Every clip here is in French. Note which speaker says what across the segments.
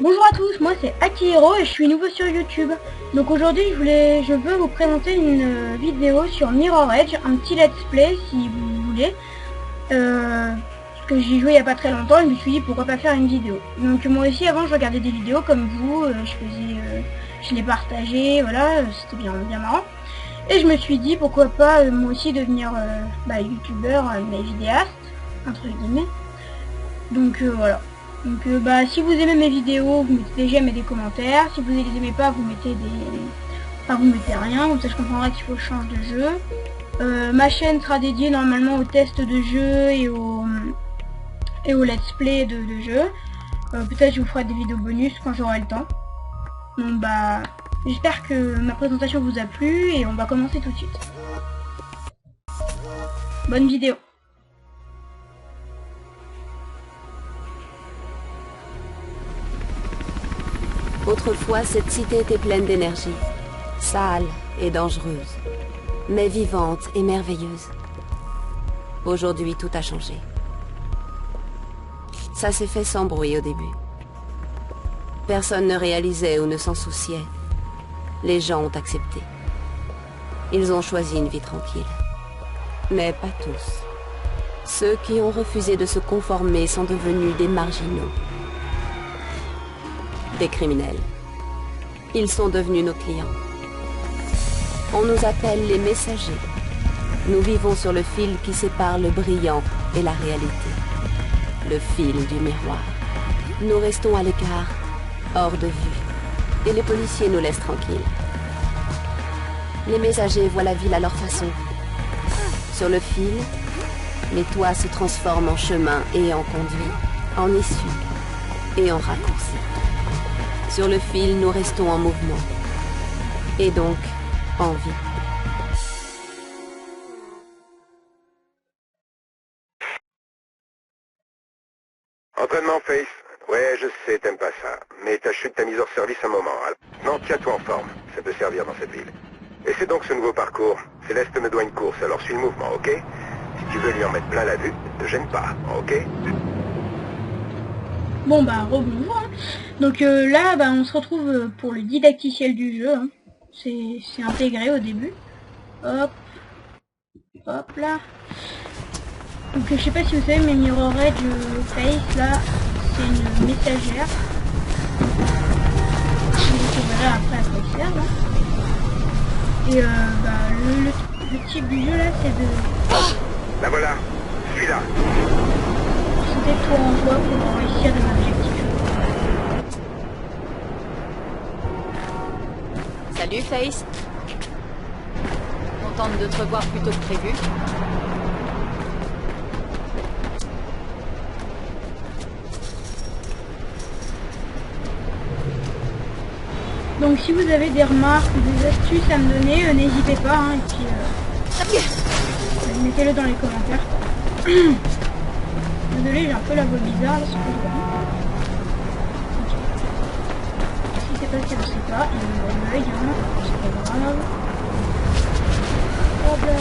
Speaker 1: Bonjour à tous, moi c'est Akihiro et je suis nouveau sur YouTube. Donc aujourd'hui je veux vous présenter une vidéo sur Mirror Edge, un petit let's play si vous voulez. Parce que j'y joué il n'y a pas très longtemps et je me suis dit pourquoi pas faire une vidéo. Donc moi aussi avant je regardais des vidéos comme vous, je les partageais, voilà, c'était bien marrant. Et je me suis dit pourquoi pas moi aussi devenir youtubeur, mais vidéaste, entre guillemets. Donc voilà. Donc si vous aimez mes vidéos, vous mettez des j'aime et des commentaires. Si vous ne les aimez pas, vous mettez vous mettez rien, comme ça je comprendrai qu'il faut que je change de jeu. Ma chaîne sera dédiée normalement aux tests de jeux et au let's play de jeux. Peut-être je vous ferai des vidéos bonus quand j'aurai le temps. Donc j'espère que ma présentation vous a plu et on va commencer tout de suite. Bonne vidéo.
Speaker 2: Autrefois, cette cité était pleine d'énergie, sale et dangereuse, mais vivante et merveilleuse. Aujourd'hui, tout a changé. Ça s'est fait sans bruit au début. Personne ne réalisait ou ne s'en souciait. Les gens ont accepté. Ils ont choisi une vie tranquille. Mais pas tous. Ceux qui ont refusé de se conformer sont devenus des marginaux. Des criminels. Ils sont devenus nos clients. On nous appelle les messagers. Nous vivons sur le fil qui sépare le brillant et la réalité. Le fil du miroir. Nous restons à l'écart, hors de vue. Et les policiers nous laissent tranquilles. Les messagers voient la ville à leur façon. Sur le fil, les toits se transforment en chemin et en conduit, en issue et en raccourci. Sur le fil, nous restons en mouvement. Et donc, en vie.
Speaker 3: Entraînement Face. Ouais, je sais, t'aimes pas ça. Mais ta chute t'a mise hors service un moment. Non, tiens-toi en forme. Ça peut servir dans cette ville. Et c'est donc ce nouveau parcours. Céleste me doit une course, alors suis le mouvement, ok? Si tu veux lui en mettre plein la vue, ne te gêne pas, ok?
Speaker 1: Bon rebonjour. Hein. Donc là on se retrouve pour le didacticiel du jeu. Hein. C'est intégré au début. Hop. Hop là. Donc je sais pas si vous savez mais Mirror Edge Face là c'est une messagère. Je verrai après à quoi il sert là. Et le type du jeu là c'est de...
Speaker 3: La voilà. Suis-là.
Speaker 1: C'était toi en toi pour réussir des objectifs.
Speaker 4: Salut Face. Contente de te revoir plus tôt que prévu.
Speaker 1: Donc si vous avez des remarques ou des astuces à me donner, n'hésitez pas hein, et puis mettez-le dans les commentaires. Désolé, j'ai un peu la voix bizarre là, ce que je vois. Si c'est passé, je sais pas, il y a une bonne hein, c'est pas grave. Hop là.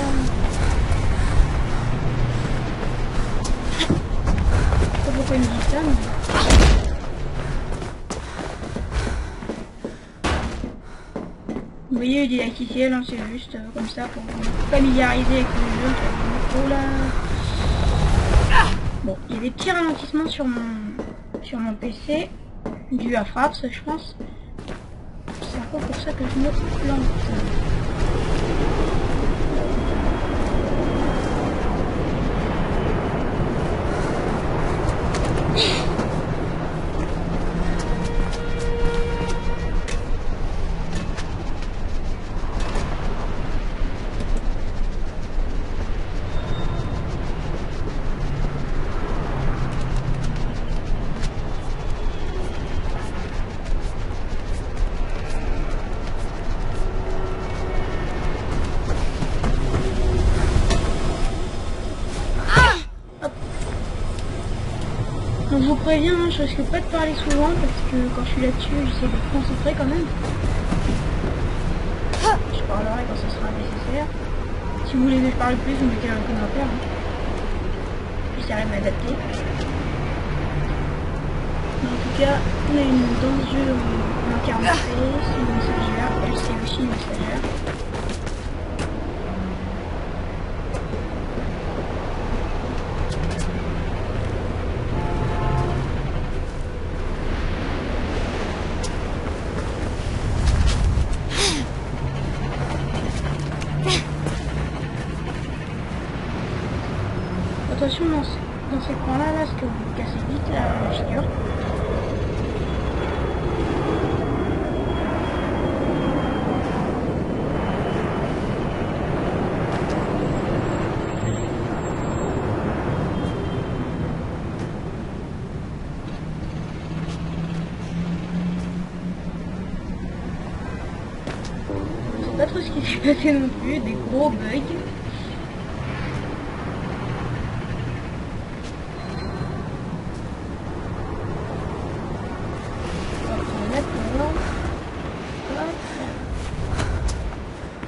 Speaker 1: Je sais pas pourquoi il me dit ça, mais... Vous voyez, le didacticiel, hein, c'est juste comme ça pour vous familiariser avec le jeu. Oh là. Bon, il y a des petits ralentissements sur mon PC, dû à Fraps, je pense. C'est un peu pour ça que je me plante. Donc je vous préviens, hein, je risque pas de parler souvent parce que quand je suis là-dessus, j'essaie de me concentrer quand même. Je parlerai quand ce sera nécessaire. Si vous voulez que je parle plus, vous mettez dans les commentaires. Hein. J'essaierai de m'adapter. En tout cas, on a une dans le jeu, on incarne Face, une messagère, elle c'est aussi une messagère. Attention dans ces coins-là, là, parce que vous cassez vite la figure. Je sais pas trop ce qui s'est passé non plus, des gros bugs.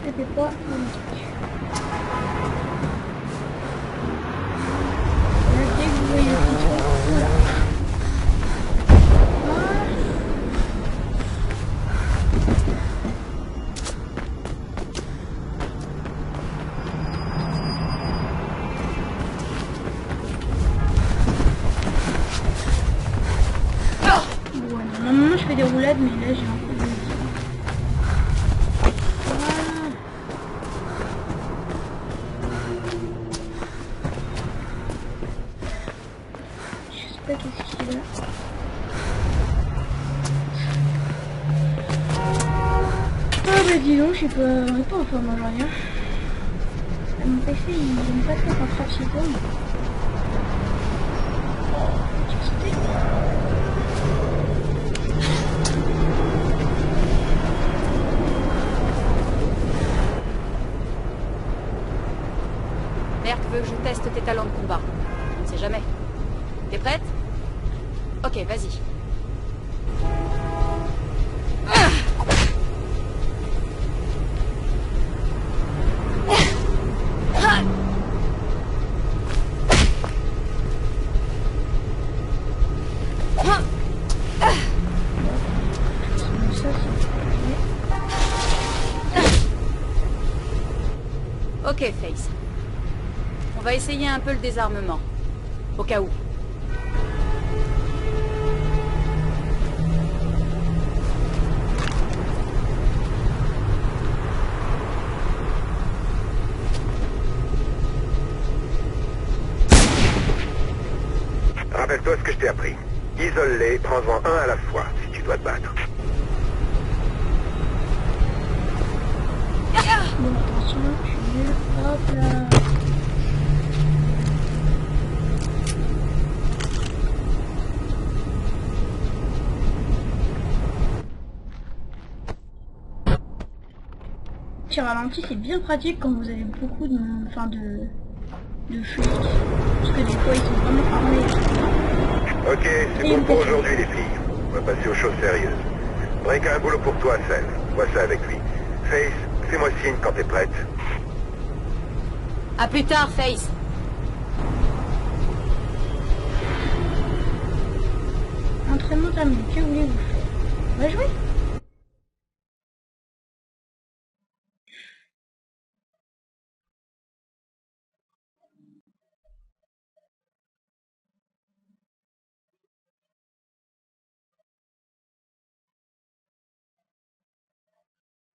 Speaker 1: C'était pas mon truc. Là, dès que vous voyez le petit truc, voilà. Voilà. Normalement, je fais des roulades, mais là, j'ai un peu de... Qu'est-ce qu'il a? Ah bah dis donc, on est pas en forme aujourd'hui. Mon PC il n'aime pas trop quand je frappe chez
Speaker 4: Merc veut que je teste tes talents de combat. On ne sait jamais. T'es prête? Ok, vas-y. Ok, Face. On va essayer un peu le désarmement. Au cas où.
Speaker 3: Rappelle-toi ce que je t'ai appris. Isole-les, prends-en un à la fois, si tu dois te battre.
Speaker 1: Bon, attention, je suis nul. Hop là. Tir ralenti, c'est bien pratique quand vous avez beaucoup de flics. Parce que des fois, ils sont vraiment armés.
Speaker 3: Ok, c'est bon pour aujourd'hui les filles. On va passer aux choses sérieuses. Drake a un boulot pour toi, Cell. Vois ça avec lui. Face, fais-moi signe quand t'es prête.
Speaker 4: À plus tard, Face.
Speaker 1: Entraînement terminé, que voulez-vous faire? On va jouer?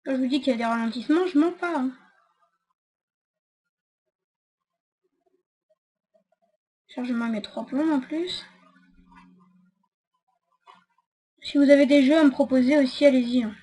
Speaker 1: Quand je vous dis qu'il y a des ralentissements, je mens pas. Hein. Chargement mes 3 plombs en plus. Si vous avez des jeux à me proposer aussi, allez-y. Hein.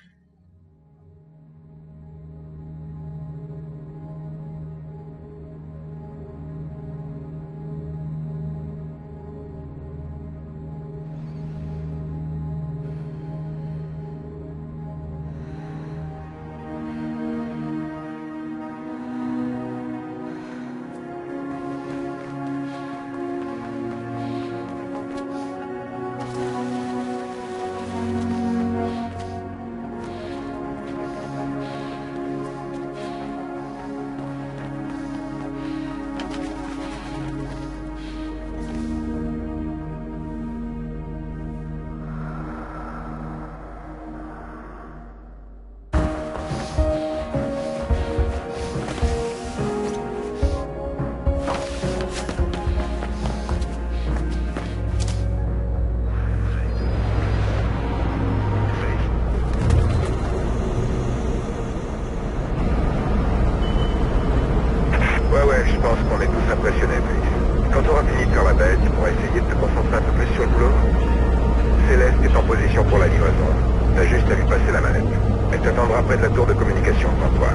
Speaker 3: position pour la livraison. T'as juste à lui passer la manette. Elle t'attendra près de la tour de communication devant toi.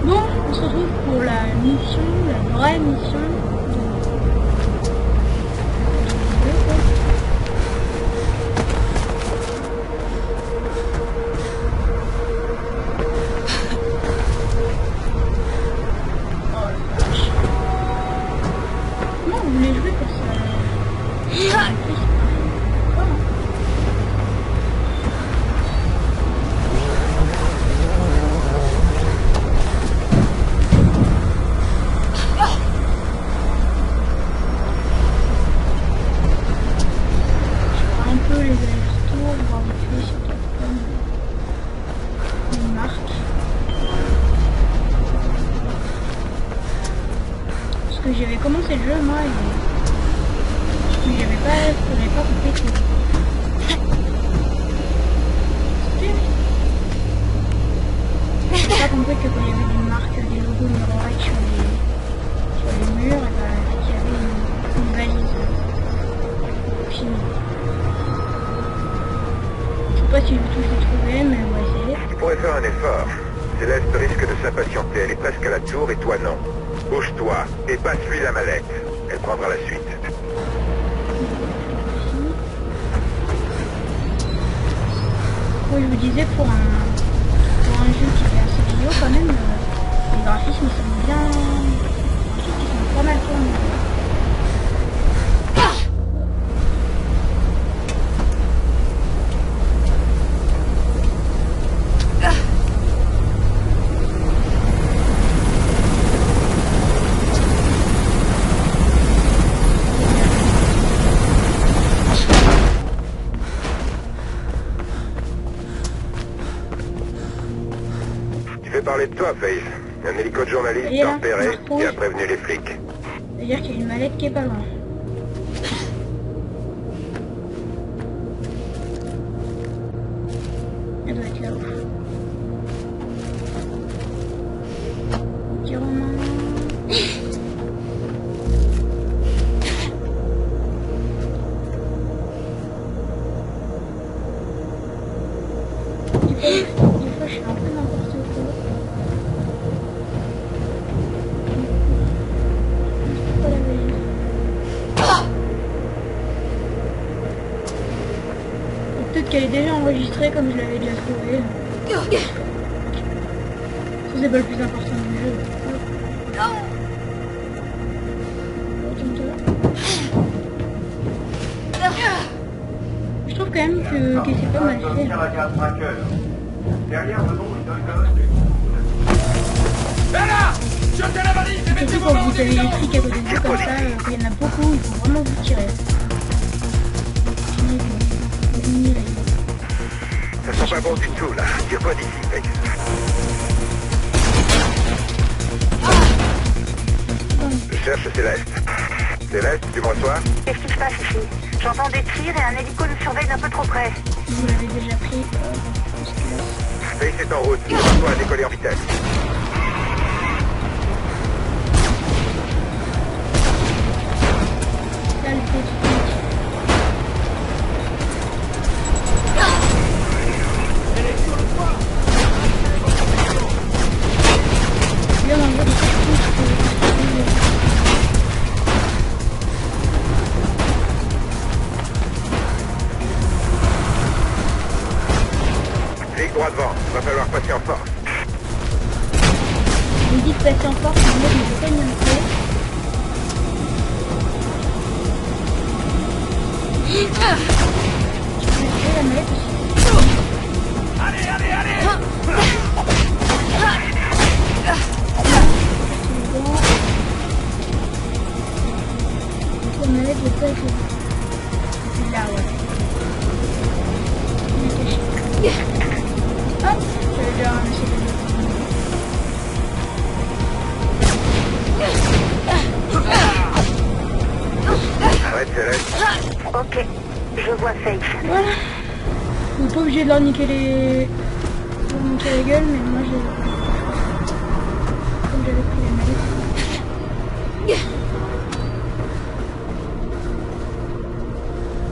Speaker 1: Bon, on se retrouve pour la mission, la vraie mission. Comment vous voulez jouer pour ça? J'avais commencé le jeu moi et j'avais pas compris tout. J'avais pas compris que quand il y avait des marques, des logos Mirror's sur les murs, qu'il y avait une valise finie. Je sais pas si je l'ai trouvé, mais on va essayer.
Speaker 3: Tu pourrais faire un effort. Céleste risque de s'impatienter. Elle est presque à la tour et toi non. Bouge-toi et passe-lui la mallette. Elle prendra la suite.
Speaker 1: Oui, je vous disais, pour un jeu qui est assez vidéo, quand même, les graphismes ils sont bien... Je trouve qu'ils sont pas mal tournés.
Speaker 3: Parler de toi, Faith. Un hélico de journaliste t'a repéré et a prévenu les flics.
Speaker 1: C'est-à-dire qu'il y a une mallette qui est pas loin. Elle doit être là-haut. Petit Romain. Des fois, je suis un peu n'importe quoi. Peut-être qu'elle est déjà enregistrée comme je l'avais déjà trouvé. Ça c'est pas le plus important du jeu. Je trouve quand même que c'est pas mal fait. Surtout quand vous avez les flics à côté de vous comme ça, quand il y en a beaucoup, il faut vraiment vous tirer.
Speaker 3: Ça sent pas bon du tout là. Tire-toi d'ici, Faith. Je cherche Céleste. Céleste, tu me reçois?
Speaker 5: Qu'est-ce qui se passe ici? J'entends des tirs et un hélico nous surveille d'un peu trop près.
Speaker 1: Vous l'avez déjà pris.
Speaker 3: Faith est en route. Prépare-toi à décoller en vitesse.
Speaker 1: Là, le petit. Là, on voit des
Speaker 3: Flic droit devant. Va falloir passer en force.
Speaker 1: On me dit de passer en force, mais moi je me peigne un peu. Je peux jouer la mallette aussi.
Speaker 3: Allez!
Speaker 1: La mallette de quoi c'est là, ouais. Il est caché. Hop, je vais déjà ramasser le
Speaker 3: Arrête, Céleste.
Speaker 5: Ok, je vois Faith.
Speaker 1: Voilà. Vous n'êtes pas obligé de leur niquer la gueule, mais moi j'ai... Comme j'avais pris la mallette.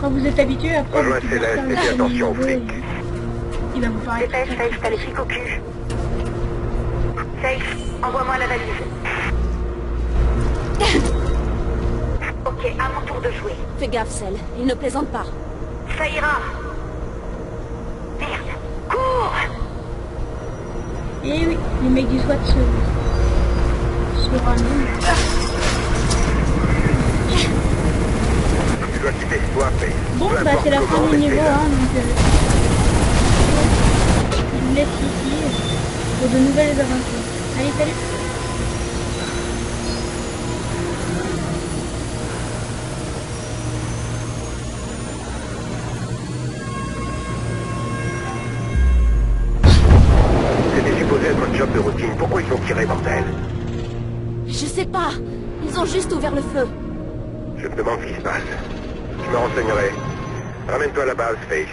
Speaker 1: Quand vous êtes habitué, après...
Speaker 3: Rejoins
Speaker 1: vous pouvez
Speaker 3: Céleste
Speaker 1: faire
Speaker 3: et
Speaker 1: le
Speaker 3: fais attention aux
Speaker 1: niveau et-
Speaker 3: flics.
Speaker 1: Il va vous paraître...
Speaker 5: Dépêche, Faith, t'as les flics au cul. Faith, envoie-moi la valise. Ok, à mon tour de jouer.
Speaker 2: Fais gaffe, Cell. Il ne plaisante pas.
Speaker 5: Ça ira. Merde. Cours.
Speaker 1: Et oui, les mecs du SWAT se ramènent.
Speaker 3: Tu dois quitter ce toit, Faith.
Speaker 1: Bon,
Speaker 3: Peu
Speaker 1: bah
Speaker 3: importe
Speaker 1: c'est la fin
Speaker 3: comment,
Speaker 1: du
Speaker 3: mais
Speaker 1: niveau,
Speaker 3: fais-le.
Speaker 1: hein, donc... il me laisse ici pour de nouvelles aventures. Allez, salut.
Speaker 3: C'était supposé être un job de routine. Pourquoi ils ont tiré, bordel?
Speaker 2: Je sais pas. Ils ont juste ouvert le feu.
Speaker 3: Je me demande ce qui se passe. Je me renseignerai. Ramène-toi à la base, Faith.